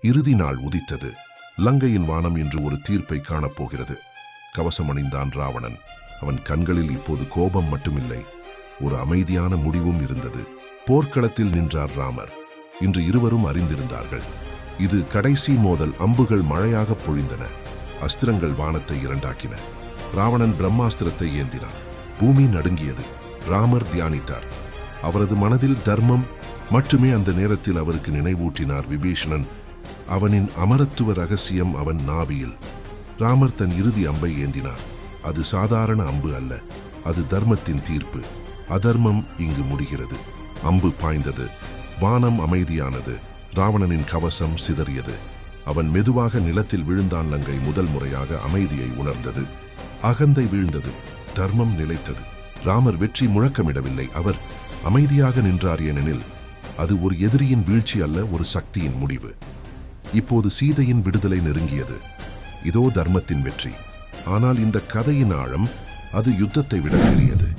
இறுதி நாள் உதித்தது. லங்கையின் வானம் இன்று ஒரு தீர்ப்பை காணப்போகிறது. கவசம் அணிந்தான் ராவணன். அவன் கண்களில் இப்போது கோபம் மட்டுமில்லை, ஒரு அமைதியான முடிவும் இருந்தது. போர்க்களத்தில் நின்றார் ராமர். இன்று இருவரும் அறிந்திருந்தார்கள், இது கடைசி மோதல். அம்புகள் மழையாக பொழிந்தன. அஸ்திரங்கள் வானத்தை இரண்டாக்கின. ராவணன் பிரம்மாஸ்திரத்தை ஏந்தினான். பூமி நடுங்கியது. ராமர் தியானித்தார். அவரது மனதில் தர்மம் மட்டுமே அந்த நேரத்தில் அவருக்கு நினைவூட்டினார் விபீஷணன். அவனின் அமரத்துவ ரகசியம் அவன் நாபியில். ராமர் தன் இறுதி அம்பை ஏந்தினார். அது சாதாரண அம்பு அல்ல, அது தர்மத்தின் தீர்ப்பு. அதர்மம் இங்கு முடிகிறது. அம்பு பாய்ந்தது. வானம் அமைதியானது. ராவணனின் கவசம் சிதறியது. அவன் மெதுவாக நிலத்தில் விழுந்தான். லங்கை முதல் முறையாக அமைதியை உணர்ந்தது. அகந்தை வீழ்ந்தது. தர்மம் நிலைத்தது. ராமர் வெற்றி முழக்கமிடவில்லை, அவர் அமைதியாக நின்றார். ஏனெனில் அது ஒரு எதிரியின் வீழ்ச்சி அல்ல, ஒரு சக்தியின் முடிவு. இப்போது சீதையின் விடுதலை நெருங்கியது. இதோ தர்மத்தின் வெற்றி. ஆனால் இந்த கதையின் ஆழம், அது யுத்தத்தை விட பெரியது.